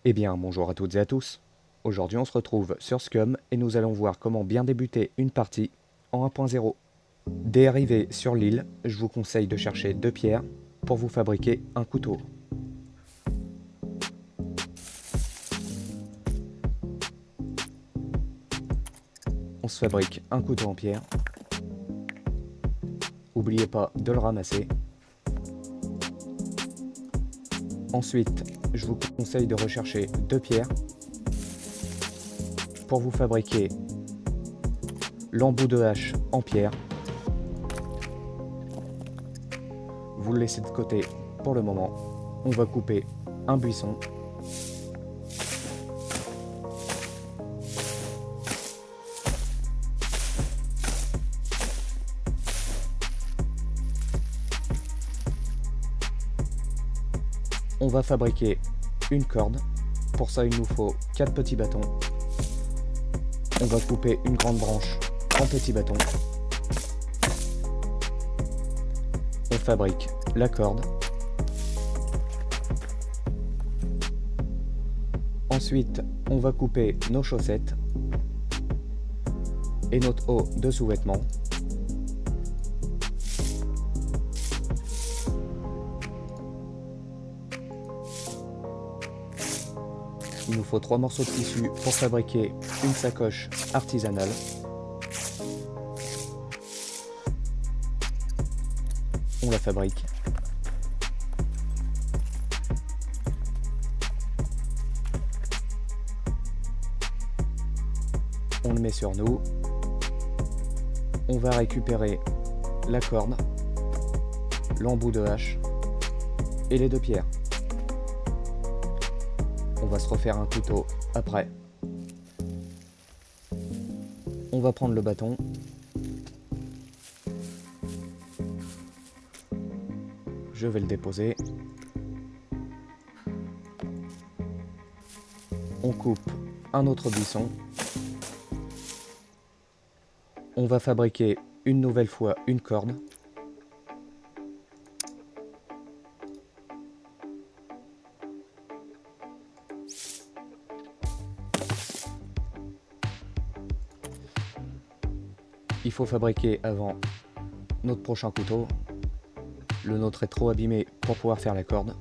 Eh bien, bonjour à toutes et à tous. Aujourd'hui, on se retrouve sur Scum et nous allons voir comment bien débuter une partie en 1.0. Dès arrivé sur l'île, je vous conseille de chercher 2 pierres pour vous fabriquer un couteau. On se fabrique un couteau en pierre. N'oubliez pas de le ramasser. Ensuite, je vous conseille de rechercher 2 pierres pour vous fabriquer l'embout de hache en pierre. Vous le laissez de côté pour le moment. On va couper un buisson. On va fabriquer une corde. Pour ça, il nous faut 4 petits bâtons. On va couper une grande branche en petits bâtons. On fabrique la corde. Ensuite, on va couper nos chaussettes et notre haut de sous-vêtements. Il nous faut 3 morceaux de tissu pour fabriquer une sacoche artisanale. On la fabrique. On le met sur nous. On va récupérer la corde, l'embout de hache et les 2 pierres. On va se refaire un couteau après. On va prendre le bâton. Je vais le déposer. On coupe un autre buisson. On va fabriquer une nouvelle fois une corde. Il faut fabriquer avant notre prochain couteau. Le nôtre est trop abîmé pour pouvoir faire la corde.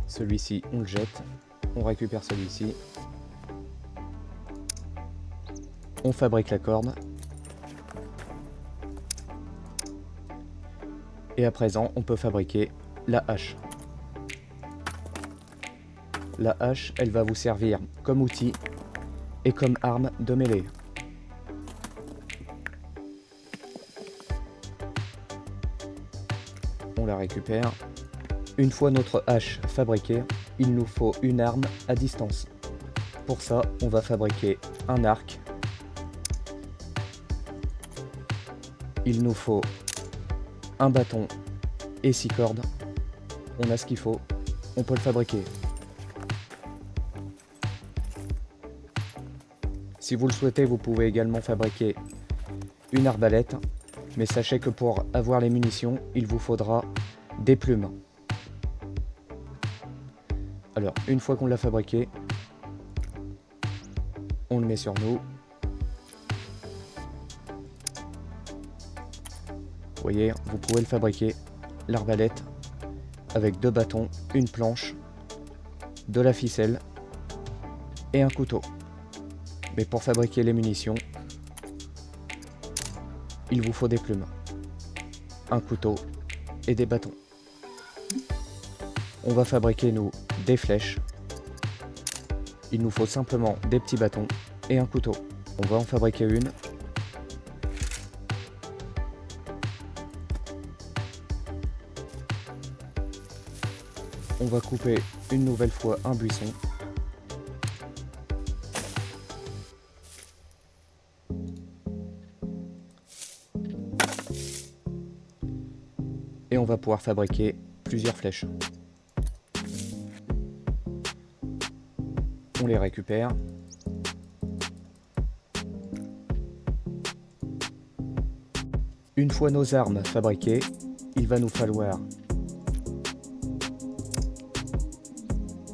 Celui-ci, on le jette. On récupère celui-ci. On fabrique la corde. Et à présent, on peut fabriquer la hache. La hache, elle va vous servir comme outil et comme arme de mêlée. On la récupère. Une fois notre hache fabriquée, il nous faut une arme à distance. Pour ça, on va fabriquer un arc. Il nous faut un bâton et 6 cordes. On a ce qu'il faut, on peut le fabriquer. Si vous le souhaitez, vous pouvez également fabriquer une arbalète, mais sachez que pour avoir les munitions, il vous faudra des plumes. Alors, une fois qu'on l'a fabriqué, on le met sur nous. Vous voyez, vous pouvez le fabriquer, l'arbalète, avec 2 bâtons, une planche, de la ficelle et un couteau. Mais pour fabriquer les munitions, il vous faut des plumes, un couteau et des bâtons. On va fabriquer, nous, des flèches. Il nous faut simplement des petits bâtons et un couteau. On va en fabriquer une. On va couper une nouvelle fois un buisson. Et on va pouvoir fabriquer plusieurs flèches. On les récupère. Une fois nos armes fabriquées, il va nous falloir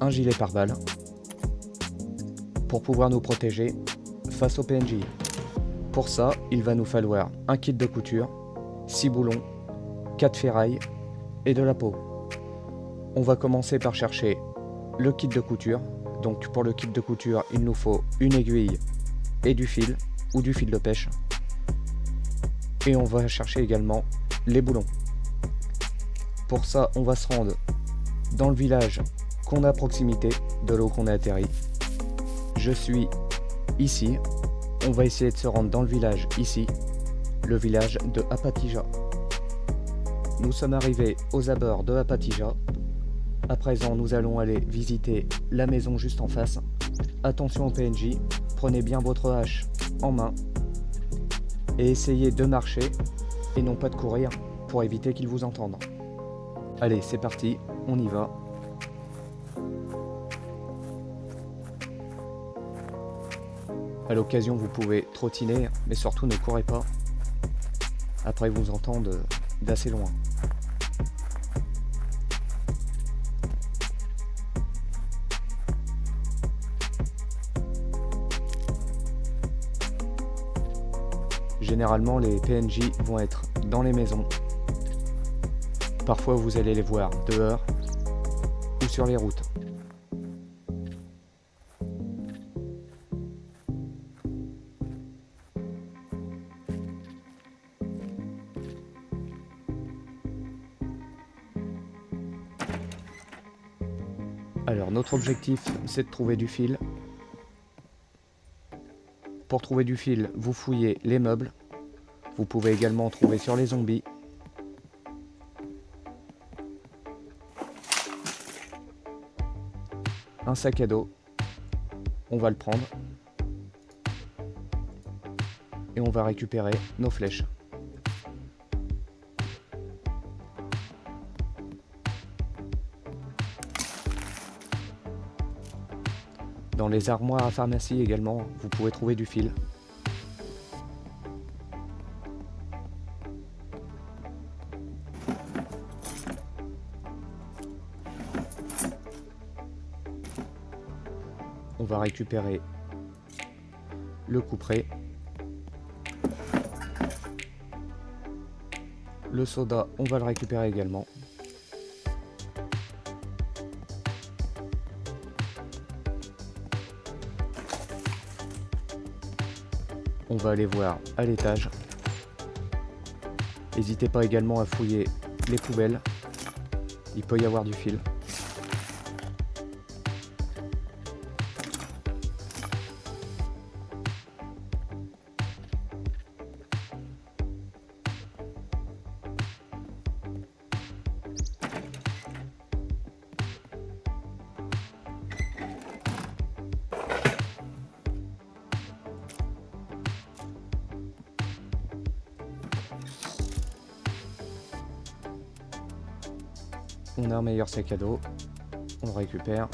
un gilet pare-balles pour pouvoir nous protéger face aux PNJ. Pour ça, il va nous falloir un kit de couture, 6 boulons, 4 ferrailles et de la peau. On va commencer par chercher le kit de couture. Donc pour le kit de couture, il nous faut une aiguille et du fil ou du fil de pêche. Et on va chercher également les boulons. Pour ça, on va se rendre dans le village qu'on a à proximité de là où on a atterri. Je suis ici. On va essayer de se rendre dans le village ici, le village de Apatija. Nous sommes arrivés aux abords de Apatija. À présent, nous allons aller visiter la maison juste en face. Attention aux PNJ, prenez bien votre hache en main et essayez de marcher et non pas de courir pour éviter qu'ils vous entendent. Allez, c'est parti, on y va. À l'occasion, vous pouvez trottiner, mais surtout ne courez pas. Après, ils vous entendent d'assez loin. Généralement, les PNJ vont être dans les maisons. Parfois, vous allez les voir dehors ou sur les routes. Alors, notre objectif, c'est de trouver du fil. Pour trouver du fil, vous fouillez les meubles. Vous pouvez également en trouver sur les zombies. Un sac à dos. On va le prendre. Et on va récupérer nos flèches. Dans les armoires à pharmacie également, vous pouvez trouver du fil. On va récupérer le couperet. Le soda, on va le récupérer également. On va aller voir à l'étage. N'hésitez pas également à fouiller les poubelles. Il peut y avoir du fil. On a un meilleur sac à dos, on le récupère.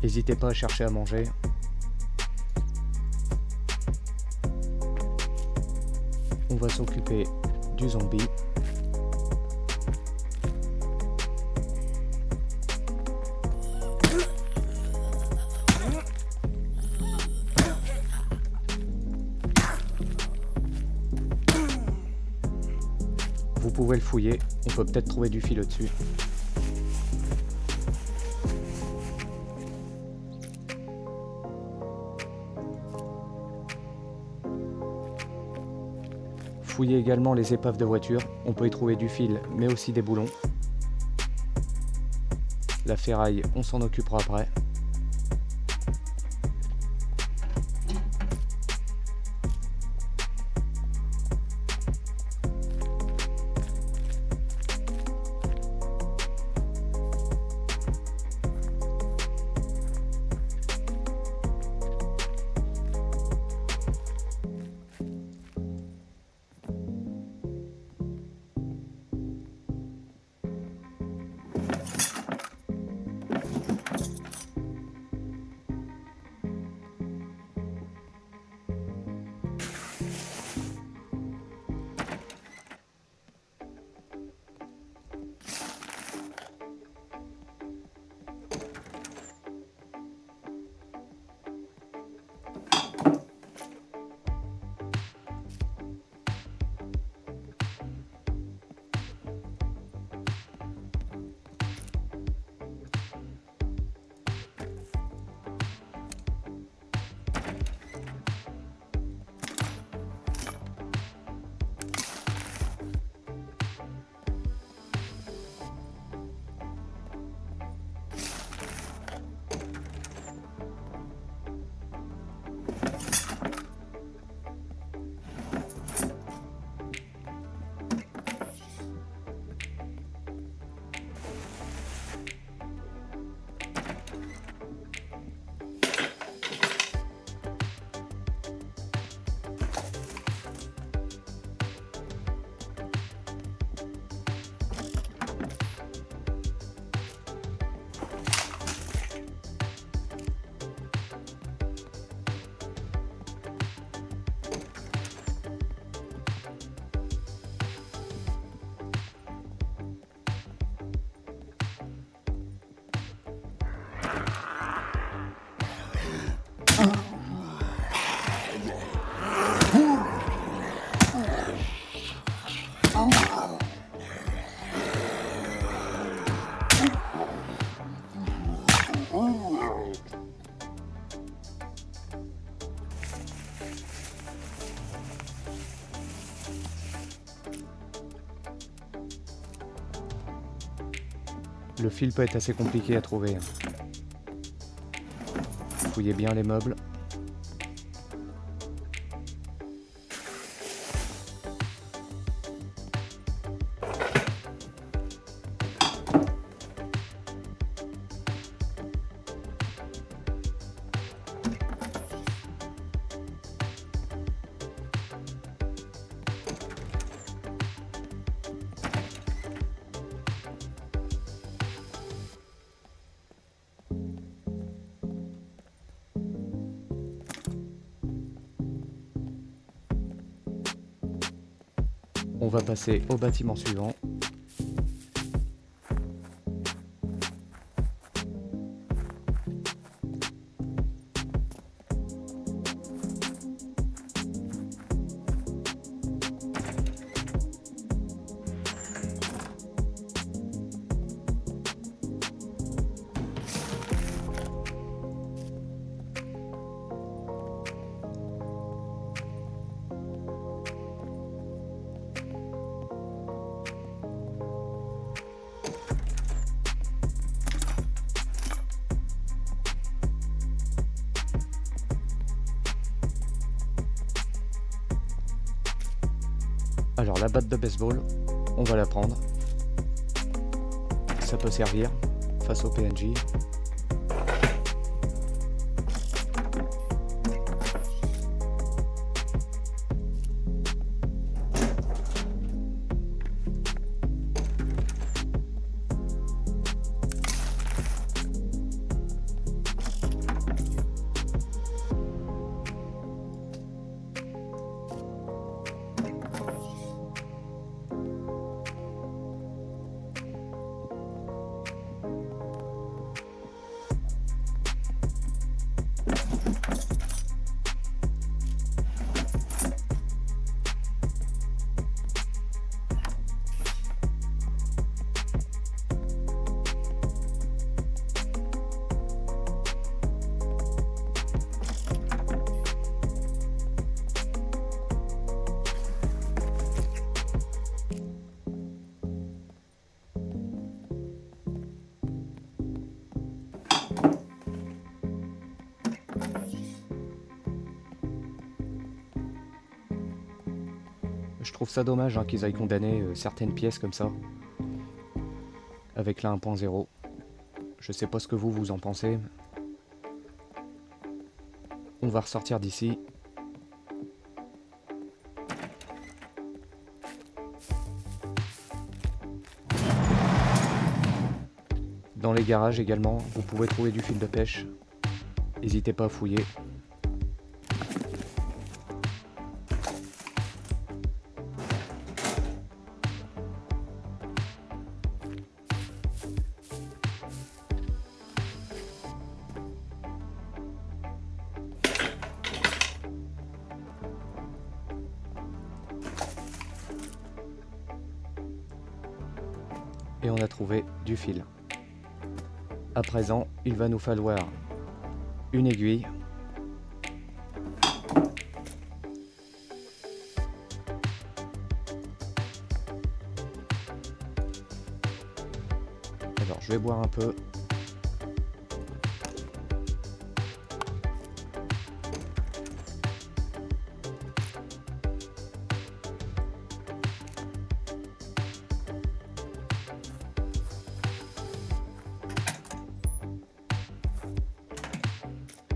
N'hésitez pas à chercher à manger. On va s'occuper du zombie. Vous pouvez le fouiller, on peut peut-être trouver du fil au-dessus. Fouillez également les épaves de voiture, on peut y trouver du fil mais aussi des boulons. La ferraille, on s'en occupera après. Le fil peut être assez compliqué à trouver. Fouillez bien les meubles. On va passer au bâtiment suivant. Alors la batte de baseball, on va la prendre. Ça peut servir face au PNJ. trouve ça dommage hein, qu'ils aillent condamner certaines pièces comme ça. Avec la 1.0. Je sais pas ce que vous en pensez. On va ressortir d'ici. Dans les garages également, vous pouvez trouver du fil de pêche. N'hésitez pas à fouiller. Et on a trouvé du fil. À présent, il va nous falloir une aiguille, alors je vais boire un peu.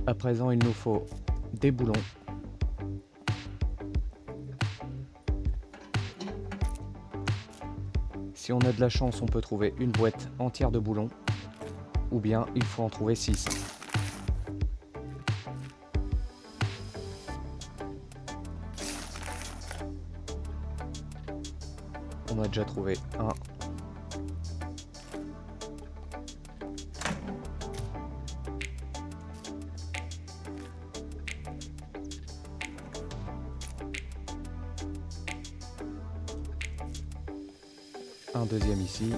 À présent, il nous faut des boulons. Si on a de la chance, on peut trouver une boîte entière de boulons. Ou bien, il faut en trouver 6. On a déjà trouvé un. Un deuxième ici.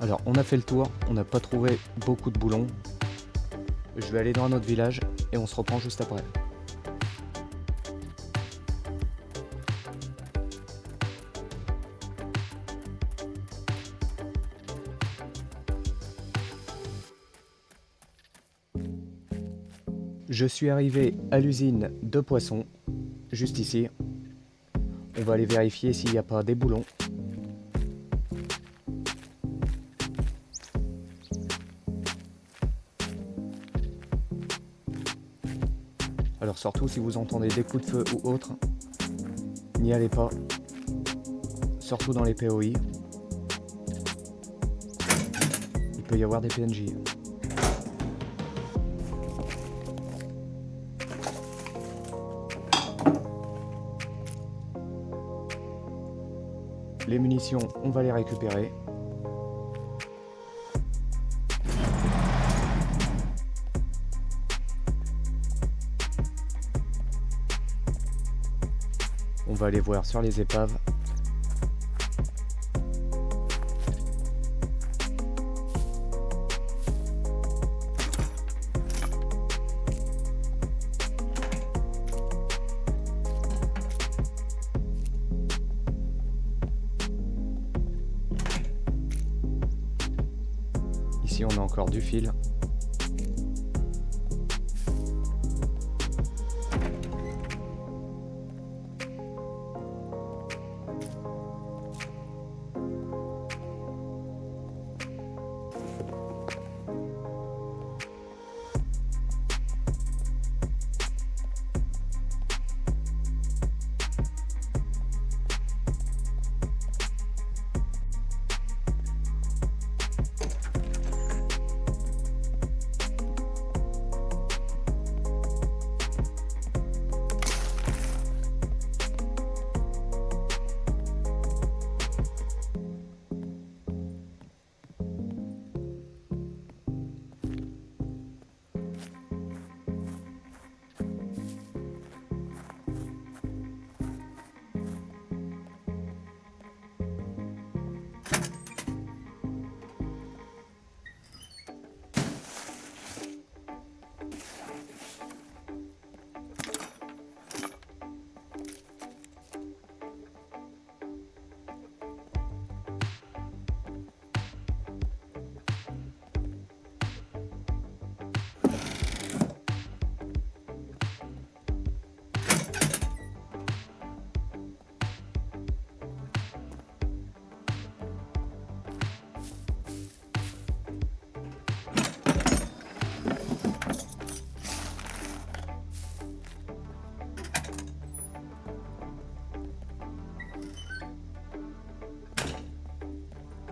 Alors on a fait le tour, on n'a pas trouvé beaucoup de boulons. Je vais aller dans un autre village et on se reprend juste après. Je suis arrivé à l'usine de poissons, juste ici. On va aller vérifier s'il n'y a pas des boulons. Alors surtout si vous entendez des coups de feu ou autre, n'y allez pas. Surtout dans les POI. Il peut y avoir des PNJ. Les munitions, on va les récupérer. On va aller voir sur les épaves. Ici on a encore du fil.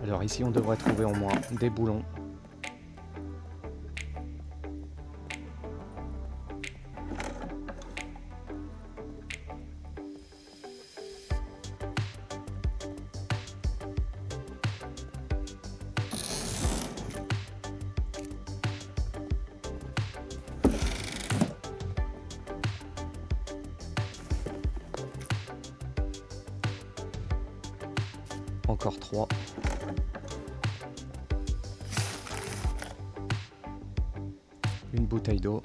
Alors ici on devrait trouver au moins des boulons. Encore 3. Une bouteille d'eau.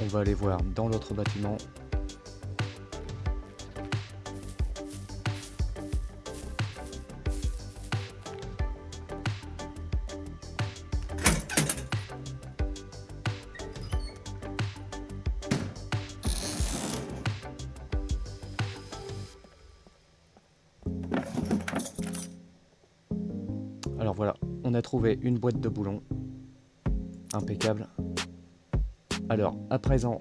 On va aller voir dans l'autre bâtiment. Alors voilà, on a trouvé une boîte de boulons. Impeccable. Alors, à présent,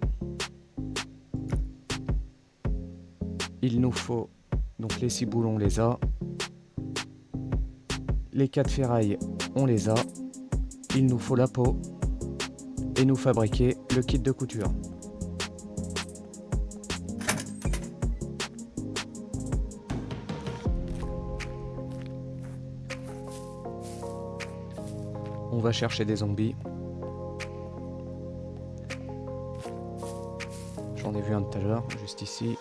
il nous faut donc les 6 boulons, on les a. Les 4 ferrailles, on les a. Il nous faut la peau et nous fabriquer le kit de couture. On va chercher des zombies. J'en ai vu un tout à l'heure, juste ici.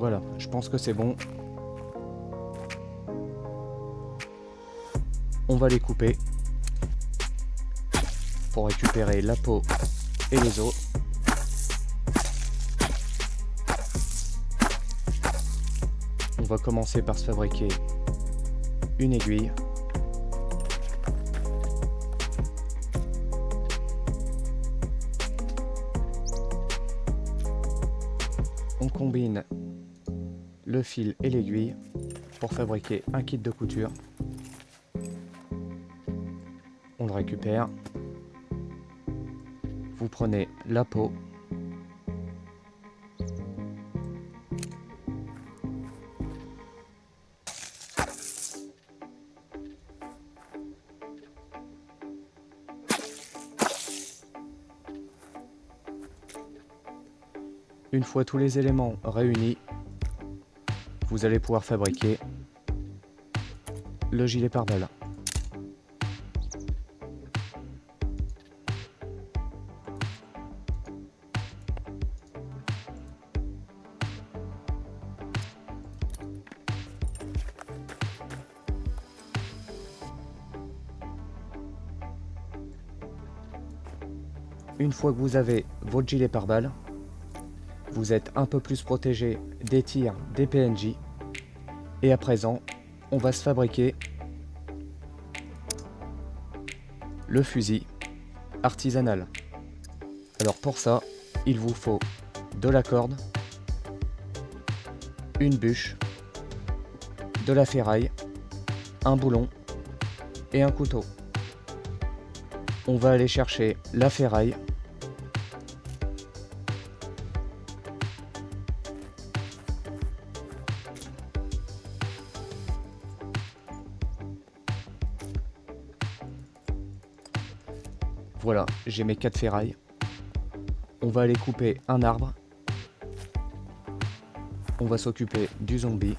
Voilà, je pense que c'est bon. On va les couper pour récupérer la peau et les os. On va commencer par se fabriquer une aiguille. On combine le fil et l'aiguille pour fabriquer un kit de couture. On le récupère. Vous prenez la peau. Une fois tous les éléments réunis, vous allez pouvoir fabriquer le gilet pare-balles. Une fois que vous avez votre gilet pare-balles, vous êtes un peu plus protégé des tirs des PNJ. Et à présent, on va se fabriquer le fusil artisanal. Alors pour ça, il vous faut de la corde, une bûche, de la ferraille, un boulon et un couteau. On va aller chercher la ferraille. Voilà, j'ai mes 4 ferrailles. On va aller couper un arbre. On va s'occuper du zombie.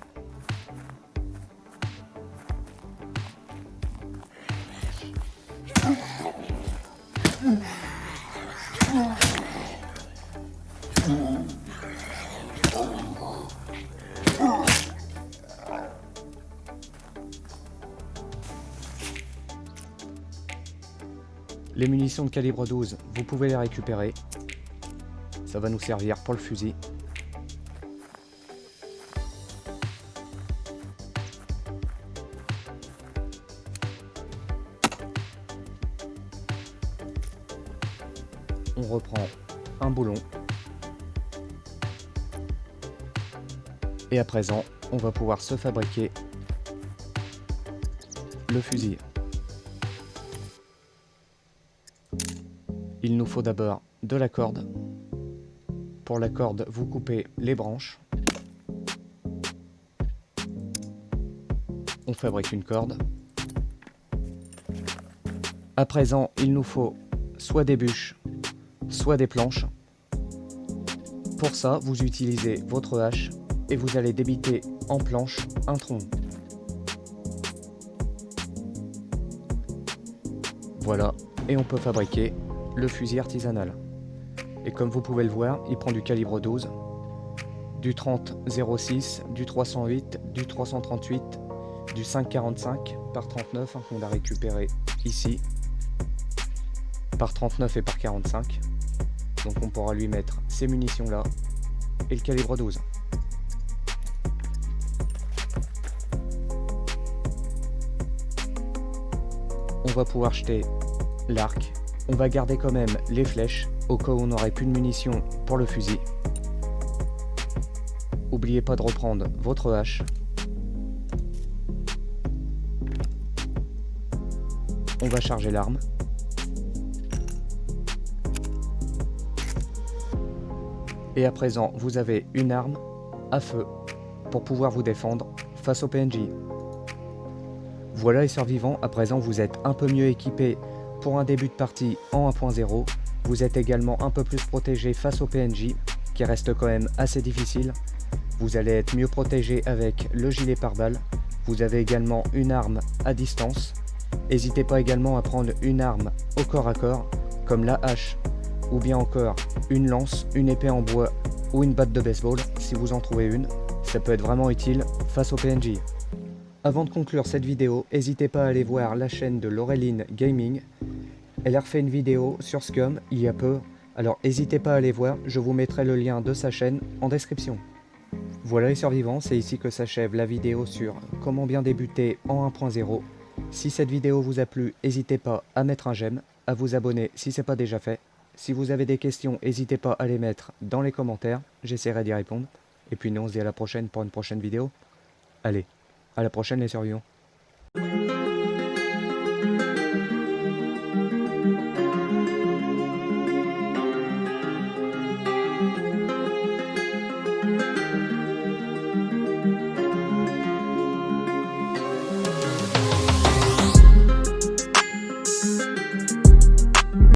Les munitions de calibre 12, vous pouvez les récupérer. Ça va nous servir pour le fusil. On reprend un boulon. Et à présent, on va pouvoir se fabriquer le fusil. Il nous faut d'abord de la corde. Pour la corde, vous coupez les branches. On fabrique une corde. À présent, il nous faut soit des bûches, soit des planches. Pour ça, vous utilisez votre hache et vous allez débiter en planche un tronc. Voilà, et on peut fabriquer le fusil artisanal. Et comme vous pouvez le voir, il prend du calibre 12, du 30-06, du 308, du 338, du 5,45 par 39 qu'on a récupéré ici, par 39 et par 45. Donc on pourra lui mettre ces munitions là et le calibre 12. On va pouvoir jeter l'arc. On va garder quand même les flèches au cas où on n'aurait plus de munitions pour le fusil. N'oubliez pas de reprendre votre hache. On va charger l'arme. Et à présent, vous avez une arme à feu pour pouvoir vous défendre face au PNJ. Voilà les survivants, à présent vous êtes un peu mieux équipés pour un début de partie en 1.0. Vous êtes également un peu plus protégé face au PNJ, qui reste quand même assez difficile. Vous allez être mieux protégé avec le gilet pare-balles. Vous avez également une arme à distance. N'hésitez pas également à prendre une arme au corps à corps, comme la hache, ou bien encore une lance, une épée en bois ou une batte de baseball, si vous en trouvez une. Ça peut être vraiment utile face au PNJ. Avant de conclure cette vidéo, n'hésitez pas à aller voir la chaîne de Laureline Gaming. Elle a refait une vidéo sur Scum il y a peu, alors n'hésitez pas à aller voir, je vous mettrai le lien de sa chaîne en description. Voilà les survivants, c'est ici que s'achève la vidéo sur comment bien débuter en 1.0. Si cette vidéo vous a plu, n'hésitez pas à mettre un j'aime, à vous abonner si ce n'est pas déjà fait. Si vous avez des questions, n'hésitez pas à les mettre dans les commentaires, j'essaierai d'y répondre. Et puis nous on se dit à la prochaine pour une prochaine vidéo. Allez, à la prochaine les survivants.